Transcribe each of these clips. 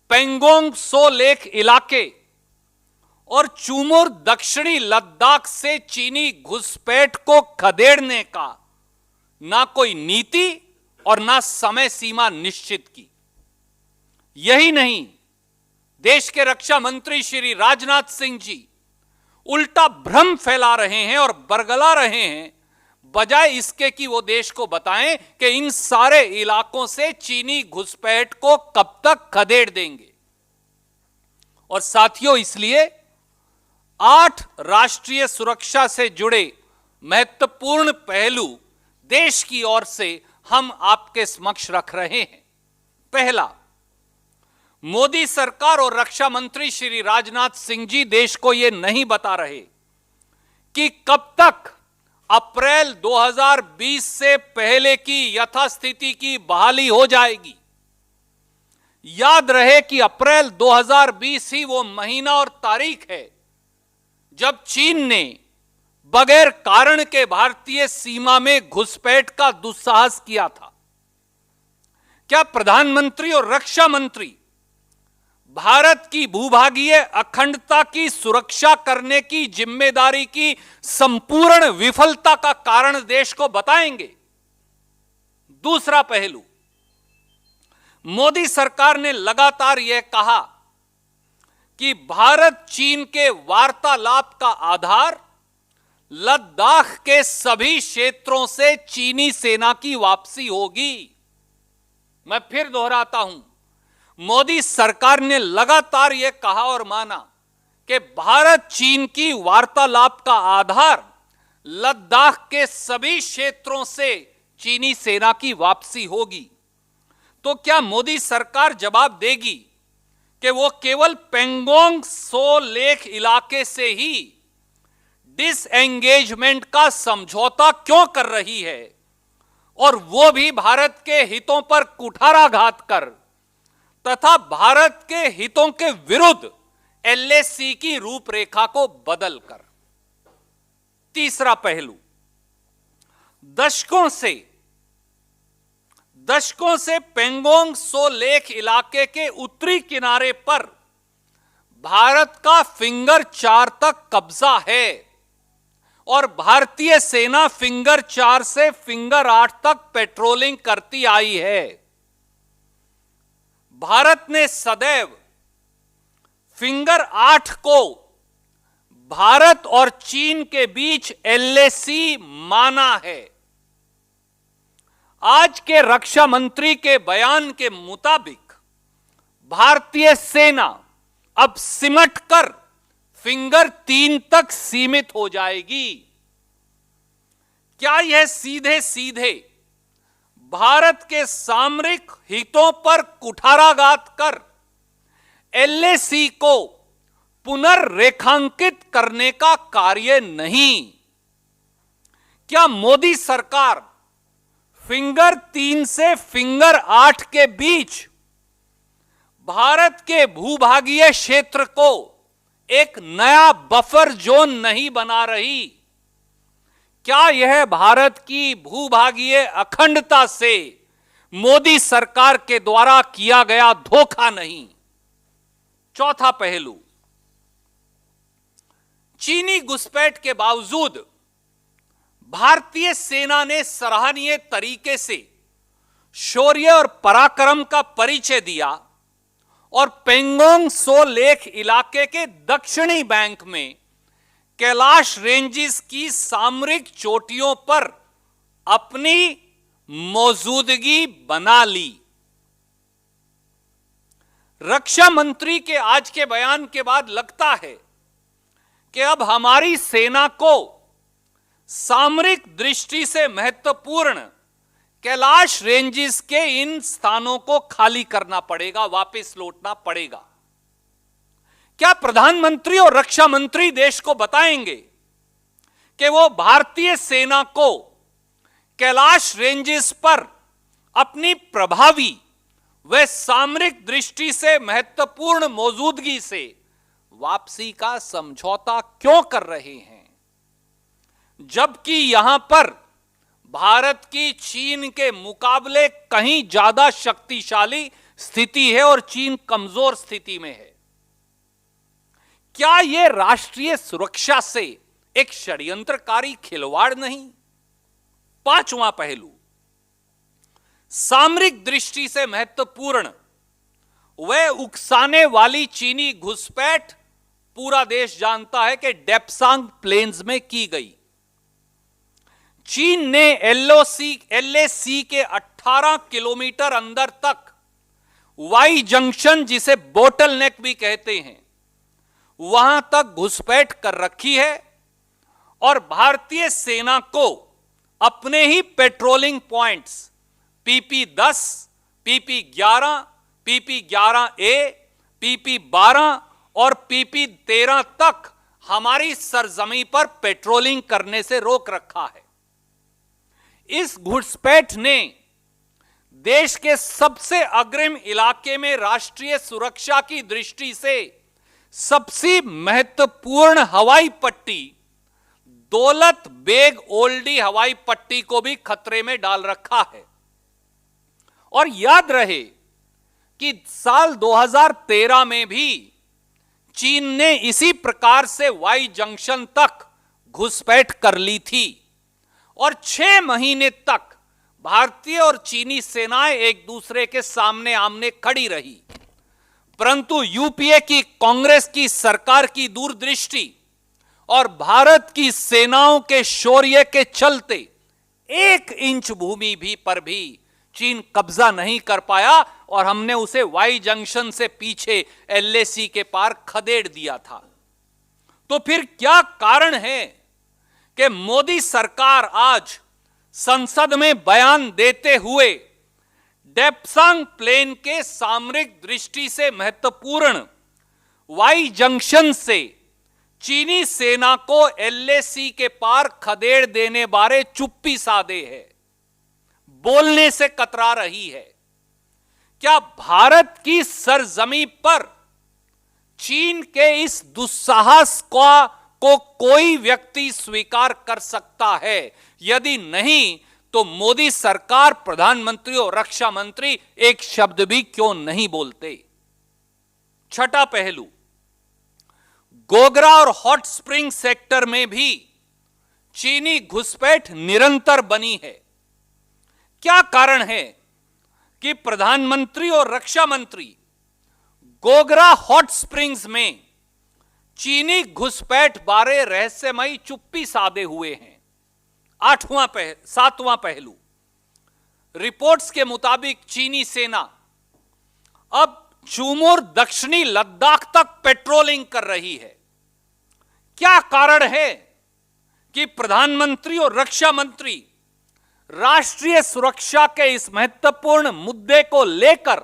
Pangong Tso lake इलाके और चुमुर दक्षिणी लद्दाख से चीनी घुसपैठ को खदेड़ने का ना कोई नीति और ना समय सीमा निश्चित की। यही नहीं, देश के रक्षा मंत्री श्री राजनाथ सिंह जी उल्टा भ्रम फैला रहे हैं और बरगला रहे हैं, बजाय इसके कि वो देश को बताएं कि इन सारे इलाकों से चीनी घुसपैठ को कब तक खदेड़ देंगे। और साथियों, इसलिए 8 राष्ट्रीय सुरक्षा से जुड़े महत्वपूर्ण पहलू देश की ओर से हम आपके समक्ष रख रहे हैं। पहला, मोदी सरकार और रक्षा मंत्री श्री राजनाथ सिंह जी देश को यह नहीं बता रहे कि कब तक अप्रैल 2020 से पहले की यथास्थिति की बहाली हो जाएगी। याद रहे कि अप्रैल 2020 ही वो महीना और तारीख है जब चीन ने बगैर कारण के भारतीय सीमा में घुसपैठ का दुस्साहस किया था। क्या प्रधानमंत्री और रक्षा मंत्री भारत की भूभागीय अखंडता की सुरक्षा करने की जिम्मेदारी की संपूर्ण विफलता का कारण देश को बताएंगे? दूसरा पहलू, मोदी सरकार ने लगातार यह कहा कि भारत चीन के वार्तालाप का आधार लद्दाख के सभी क्षेत्रों से चीनी सेना की वापसी होगी। मैं फिर दोहराता हूं, मोदी सरकार ने लगातार यह कहा और माना कि भारत चीन की वार्तालाप का आधार लद्दाख के सभी क्षेत्रों से चीनी सेना की वापसी होगी। तो क्या मोदी सरकार जवाब देगी कि वो केवल पेंगोंग त्सो लेक इलाके से ही डिसएंगेजमेंट का समझौता क्यों कर रही है, और वो भी भारत के हितों पर कुठाराघात कर तथा भारत के हितों के विरुद्ध एलएसी की रूपरेखा को बदलकर? तीसरा पहलू, दशकों से पेंगोंग त्सो लेक इलाके के उत्तरी किनारे पर भारत का फिंगर 4 तक कब्जा है और भारतीय सेना फिंगर 4 से फिंगर 8 तक पेट्रोलिंग करती आई है। भारत ने सदैव फिंगर 8 को भारत और चीन के बीच एलएसी माना है। आज के रक्षा मंत्री के बयान के मुताबिक भारतीय सेना अब सिमट कर फिंगर 3 तक सीमित हो जाएगी। क्या यह सीधे सीधे भारत के सामरिक हितों पर कुठाराघात कर एलएसी को पुनर्रेखांकित करने का कार्य नहीं? क्या मोदी सरकार फिंगर 3 से फिंगर 8 के बीच भारत के भूभागीय क्षेत्र को एक नया बफर जोन नहीं बना रही? क्या यह भारत की भूभागीय अखंडता से मोदी सरकार के द्वारा किया गया धोखा नहीं? चौथा पहलू, चीनी घुसपैठ के बावजूद भारतीय सेना ने सराहनीय तरीके से शौर्य और पराक्रम का परिचय दिया और पेंगोंग त्सो लेक इलाके के दक्षिणी बैंक में कैलाश रेंजेस की सामरिक चोटियों पर अपनी मौजूदगी बना ली। रक्षा मंत्री के आज के बयान के बाद लगता है कि अब हमारी सेना को सामरिक दृष्टि से महत्वपूर्ण कैलाश रेंजेस के इन स्थानों को खाली करना पड़ेगा, वापस लौटना पड़ेगा। क्या प्रधानमंत्री और रक्षा मंत्री देश को बताएंगे कि वो भारतीय सेना को कैलाश रेंजेस पर अपनी प्रभावी व सामरिक दृष्टि से महत्वपूर्ण मौजूदगी से वापसी का समझौता क्यों कर रहे हैं, जबकि यहां पर भारत की चीन के मुकाबले कहीं ज्यादा शक्तिशाली स्थिति है और चीन कमजोर स्थिति में है। क्या यह राष्ट्रीय सुरक्षा से एक षड्यंत्रकारी खिलवाड़ नहीं? पांचवां पहलू, सामरिक दृष्टि से महत्वपूर्ण वह उकसाने वाली चीनी घुसपैठ पूरा देश जानता है कि डेप्सांग प्लेन्स में की गई। चीन ने एलएसी के 18 किलोमीटर अंदर तक वाई जंक्शन, जिसे बोटल नेक भी कहते हैं, वहां तक घुसपैठ कर रखी है और भारतीय सेना को अपने ही patrolling points PP-10, PP-11, PP-11A, PP-12 और PP-13 तक हमारी सरजमी पर पेट्रोलिंग करने से रोक रखा है। इस घुसपैठ ने देश के सबसे अग्रिम इलाके में राष्ट्रीय सुरक्षा की दृष्टि से सबसे महत्वपूर्ण हवाई पट्टी दौलत बेग ओल्डी हवाई पट्टी को भी खतरे में डाल रखा है। और याद रहे कि साल 2013 में भी चीन ने इसी प्रकार से वाई जंक्शन तक घुसपैठ कर ली थी और 6 महीने तक भारतीय और चीनी सेनाएं एक दूसरे के सामने आमने खड़ी रही। परंतु यूपीए की कांग्रेस की सरकार की दूरदृष्टि और भारत की सेनाओं के शौर्य के चलते 1 इंच भूमि पर भी चीन कब्जा नहीं कर पाया और हमने उसे वाई जंक्शन से पीछे एलएसी के पार खदेड़ दिया था। तो फिर क्या कारण है कि मोदी सरकार आज संसद में बयान देते हुए डेप्सांग प्लेन के सामरिक दृष्टि से महत्वपूर्ण वाई जंक्शन से चीनी सेना को एलएसी के पार खदेड़ देने बारे चुप्पी साधे है, बोलने से कतरा रही है? क्या भारत की सरजमी पर चीन के इस दुस्साहस को कोई व्यक्ति स्वीकार कर सकता है? यदि नहीं तो मोदी सरकार, प्रधानमंत्री और रक्षा मंत्री एक शब्द भी क्यों नहीं बोलते? छठा पहलू, गोगरा और हॉट स्प्रिंग सेक्टर में भी चीनी घुसपैठ निरंतर बनी है। क्या कारण है कि प्रधानमंत्री और रक्षा मंत्री गोगरा हॉट स्प्रिंग्स में चीनी घुसपैठ बारे रहस्यमयी चुप्पी साधे हुए हैं? सातवां पहलू, रिपोर्ट्स के मुताबिक चीनी सेना अब चुमोर दक्षिणी लद्दाख तक पेट्रोलिंग कर रही है। क्या कारण है कि प्रधानमंत्री और रक्षा मंत्री राष्ट्रीय सुरक्षा के इस महत्वपूर्ण मुद्दे को लेकर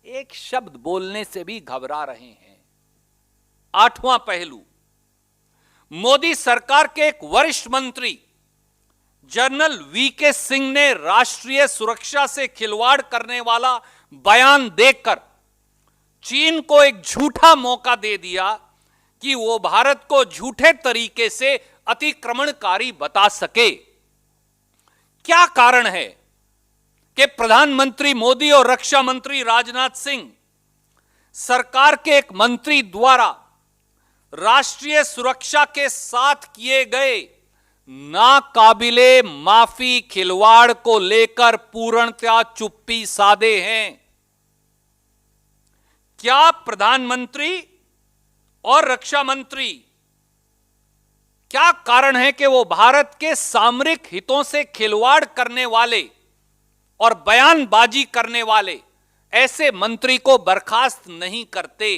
एक शब्द बोलने से भी घबरा रहे हैं? आठवां पहलू, मोदी सरकार के एक वरिष्ठ मंत्री जनरल वीके सिंह ने राष्ट्रीय सुरक्षा से खिलवाड़ करने वाला बयान देकर चीन को एक झूठा मौका दे दिया कि वो भारत को झूठे तरीके से अतिक्रमणकारी बता सके। क्या कारण है कि प्रधानमंत्री मोदी और रक्षा मंत्री राजनाथ सिंह सरकार के एक मंत्री द्वारा राष्ट्रीय सुरक्षा के साथ किए गए नाकाबिले माफी खिलवाड़ को लेकर पूर्णतया चुप्पी साधे हैं? क्या प्रधानमंत्री और रक्षा मंत्री, क्या कारण है कि वो भारत के सामरिक हितों से खिलवाड़ करने वाले और बयानबाजी करने वाले ऐसे मंत्री को बर्खास्त नहीं करते?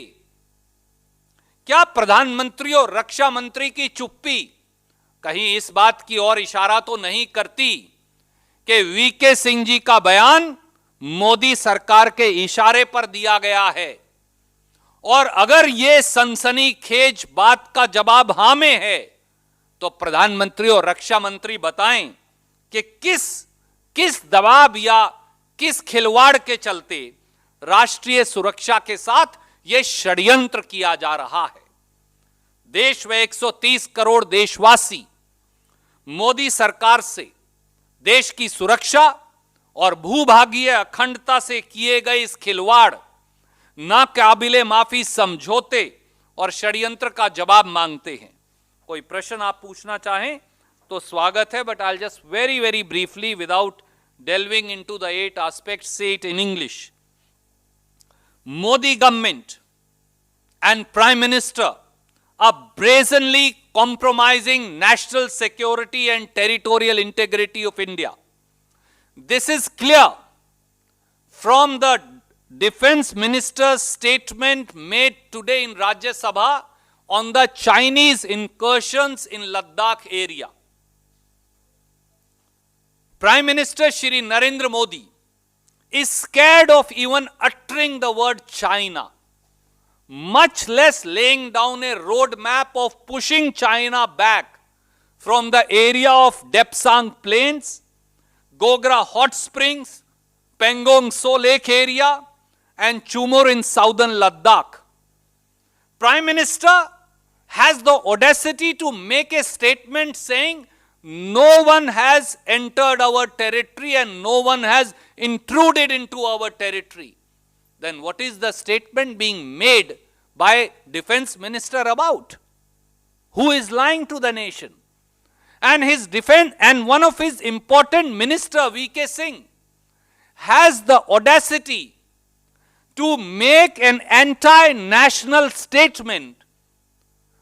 क्या प्रधानमंत्री और रक्षा मंत्री की चुप्पी कहीं इस बात की ओर इशारा तो नहीं करती कि वीके सिंह जी का बयान मोदी सरकार के इशारे पर दिया गया है? और अगर यह सनसनीखेज बात का जवाब हां में है तो प्रधानमंत्री और रक्षा मंत्री बताएं कि किस दबाव या किस खिलवाड़ के चलते राष्ट्रीय सुरक्षा के साथ यह षड्यंत्र किया जा रहा है। देश में 130 करोड़ देशवासी मोदी सरकार से देश की सुरक्षा और भूभागीय अखंडता से किए गए इस खिलवाड़, ना काबिले माफी समझौते और षड्यंत्र का जवाब मांगते हैं। कोई प्रश्न आप पूछना चाहें तो स्वागत है, but I just very briefly without delving into the 8 aspects, say it in English. Modi government and Prime Minister are brazenly compromising national security and territorial integrity of India. This is clear from the Defense Minister's statement made today in Rajya Sabha on the Chinese incursions in Ladakh area. Prime Minister Shri Narendra Modi is scared of even uttering the word China, much less laying down a roadmap of pushing China back from the area of Depsang Plains, Gogra Hot Springs, Pangong So Lake area, and Chumor in southern Ladakh. Prime Minister has the audacity to make a statement saying no one has entered our territory and no one has intruded into our territory. Then what is the statement being made by Defense Minister about? Who is lying to the nation? And his defense and one of his important minister, V.K. Singh, has the audacity to make an anti-national statement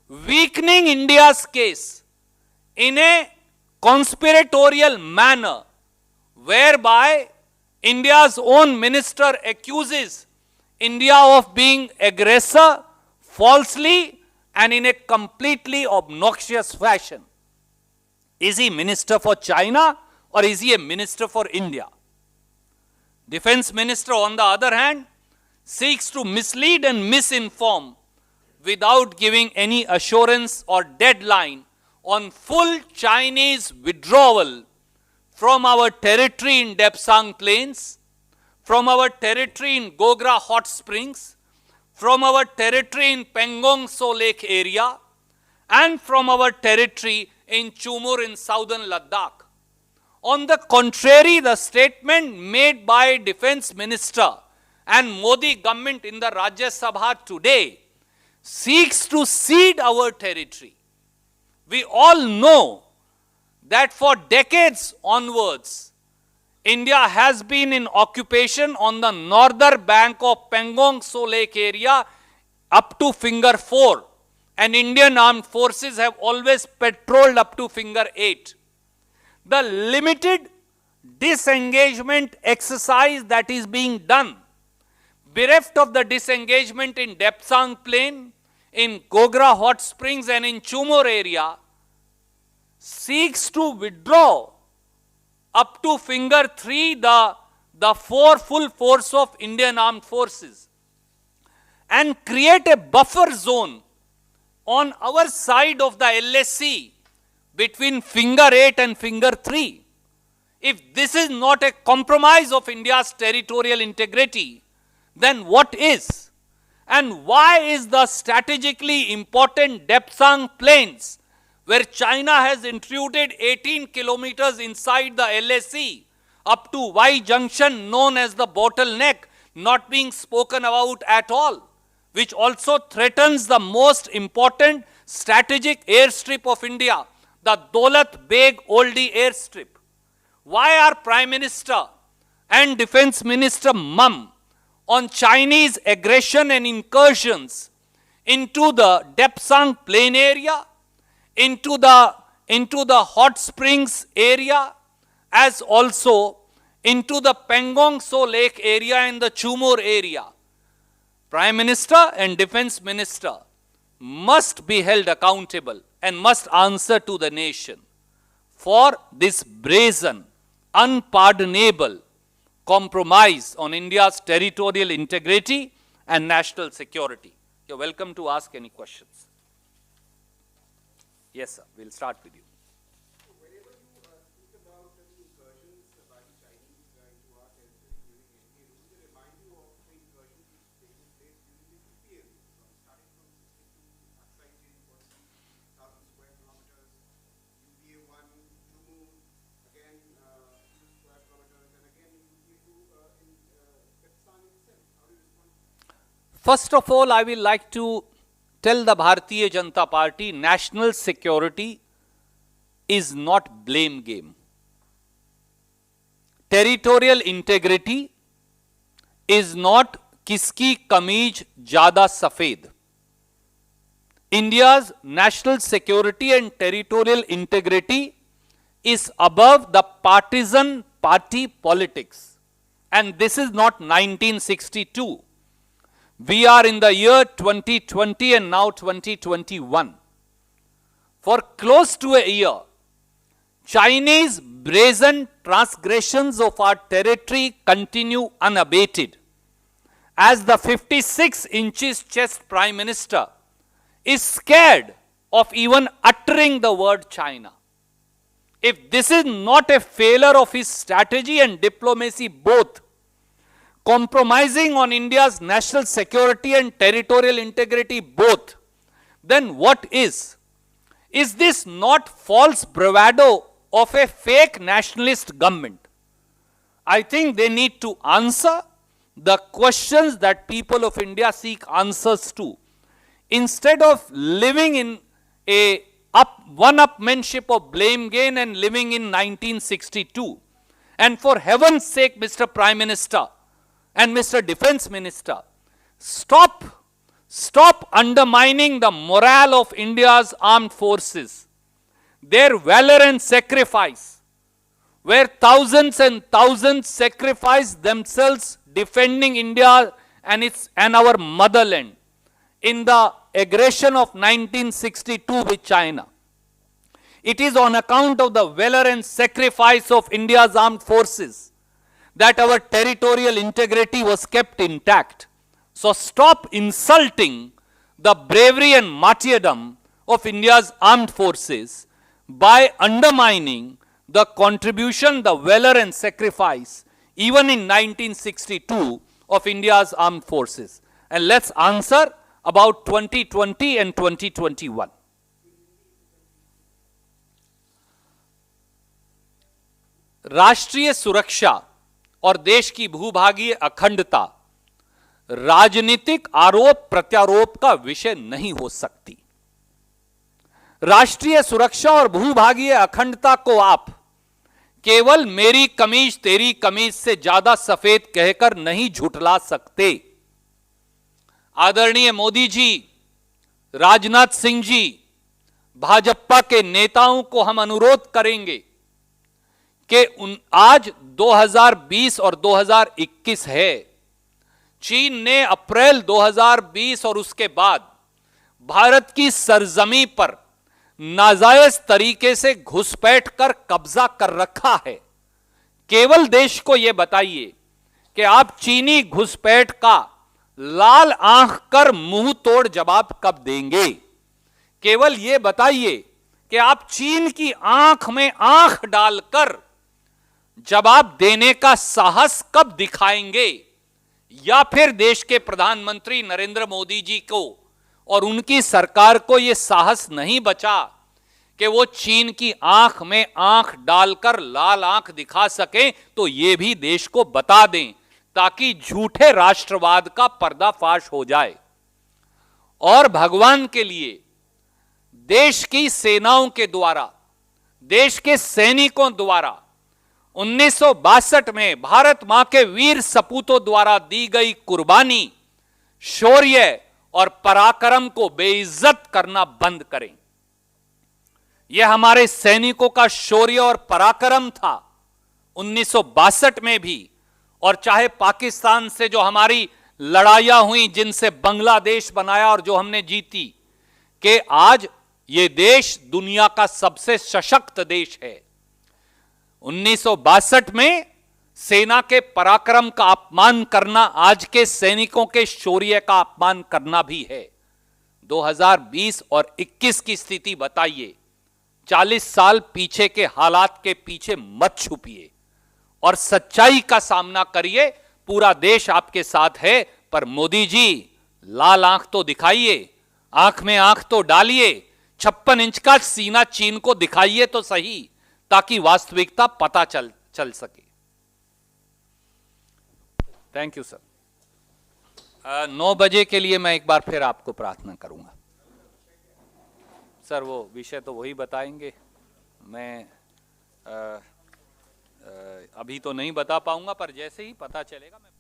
weakening India's case in a conspiratorial manner, whereby India's own minister accuses India of being aggressor falsely and in a completely obnoxious fashion. Is he minister for China or is he a minister for India? Defense Minister, on the other hand, seeks to mislead and misinform without giving any assurance or deadline on full Chinese withdrawal from our territory in Depsang Plains, from our territory in Gogra Hot Springs, from our territory in Pangong So Lake area, and from our territory in Chumur in southern Ladakh. On the contrary, the statement made by Defense Minister and Modi government in the Rajya Sabha today seeks to cede our territory. We all know that for decades onwards, India has been in occupation on the northern bank of Pangong So Lake area up to Finger 4, and Indian armed forces have always patrolled up to Finger 8. The limited disengagement exercise that is being done, bereft of the disengagement in Depsang Plain, in Gogra Hot Springs and in Chumor area, seeks to withdraw up to Finger 3 the full force of Indian armed forces and create a buffer zone on our side of the LAC between Finger 8 and Finger 3. If this is not a compromise of India's territorial integrity, then what is? And why is the strategically important Depsang Plains, where China has intruded 18 kilometers inside the LAC up to Y junction known as the bottleneck, not being spoken about at all, which also threatens the most important strategic airstrip of India, the Daulat Beg Oldie airstrip? Why are Prime Minister and Defense Minister mum on Chinese aggression and incursions into the Depsang Plain area, into the Hot Springs area, as also into the Pangong So Lake area and the Chumor area? Prime Minister and Defense Minister must be held accountable and must answer to the nation for this brazen, unpardonable compromise on India's territorial integrity and national security. You're welcome to ask any questions. Yes, sir. We'll start with you. Whenever you speak about the incursions by the Chinese into our territory during NDA, would they remind you of the incursions which taking place during the UPA, starting from 62 Aksai Chin, 40,000 square kilometers, UPA 1, Jumu, again few square kilometers, and again in First of all, I will like to tell the Bharatiya Janata Party, national security is not blame game. Territorial integrity is not kiski kameez zyada safed. India's national security and territorial integrity is above the partisan party politics. And this is not 1962. We are in the year 2020 and now 2021. For close to a year, Chinese brazen transgressions of our territory continue unabated, as the 56 inches chest Prime Minister is scared of even uttering the word China. If this is not a failure of his strategy and diplomacy both, compromising on India's national security and territorial integrity both, then what is? Is this not false bravado of a fake nationalist government? I think they need to answer the questions that people of India seek answers to, instead of living in a one-upmanship of blame game and living in 1962. And for heaven's sake, Mr. Prime Minister and Mr. Defense Minister, stop undermining the morale of India's armed forces, their valor and sacrifice, where thousands and thousands sacrificed themselves defending India and our motherland in the aggression of 1962 with China. It is on account of the valor and sacrifice of India's armed forces that our territorial integrity was kept intact. So stop insulting the bravery and martyrdom of India's armed forces by undermining the contribution, the valor and sacrifice, even in 1962, of India's armed forces. And let's answer about 2020 and 2021. राष्ट्रीय सुरक्षा और देश की भूभागीय अखंडता राजनीतिक आरोप प्रत्यारोप का विषय नहीं हो सकती। राष्ट्रीय सुरक्षा और भूभागीय अखंडता को आप केवल मेरी कमीज तेरी कमीज से ज्यादा सफेद कहकर नहीं झुठला सकते। आदरणीय मोदी जी, राजनाथ सिंह जी, भाजपा के नेताओं को हम अनुरोध करेंगे कि आज 2020 और 2021 है। चीन ने अप्रैल 2020 और उसके बाद भारत की सरजमी पर नाजायज तरीके से घुसपैठ कर कब्जा कर रखा है। केवल देश को यह बताइए कि आप चीनी घुसपैठ का लाल आंख कर मुंह तोड़ जवाब कब देंगे। केवल यह बताइए कि आप चीन की आंख में आंख डालकर जवाब देने का साहस कब दिखाएंगे, या फिर देश के प्रधानमंत्री नरेंद्र मोदी जी को और उनकी सरकार को यह साहस नहीं बचा कि वो चीन की आंख में आंख डालकर लाल आंख दिखा सके, तो यह भी देश को बता दें ताकि झूठे राष्ट्रवाद का पर्दाफाश हो जाए। और भगवान के लिए देश की सेनाओं के द्वारा, देश के सैनिकों द्वारा 1962 में भारत मां के वीर सपूतों द्वारा दी गई कुर्बानी, शौर्य और पराक्रम को बेइज्जत करना बंद करें। यह हमारे सैनिकों का शौर्य और पराक्रम था 1962 में भी, और चाहे पाकिस्तान से जो हमारी लड़ाइयां हुई, जिनसे बांग्लादेश बनाया और जो हमने जीती, कि आज यह देश दुनिया का सबसे सशक्त देश है। 1962 में सेना के पराक्रम का अपमान करना आज के सैनिकों के शौर्य का अपमान करना भी है। 2020 और 21 की स्थिति बताइए। 40 साल पीछे के हालात के पीछे मत छुपिए और सच्चाई का सामना करिए। पूरा देश आपके साथ है, पर मोदी जी लाल आंख तो दिखाइए, आंख में आंख तो डालिए, 56 इंच का सीना चीन को दिखाइए तो सही, ताकि वास्तविकता पता चल सके। Thank you sir. 9 बजे के लिए मैं एक बार फिर आपको प्रार्थना करूंगा। सर वो विषय तो वही बताएंगे, मैं अभी तो नहीं बता पाऊंगा, पर जैसे ही पता चलेगा मैं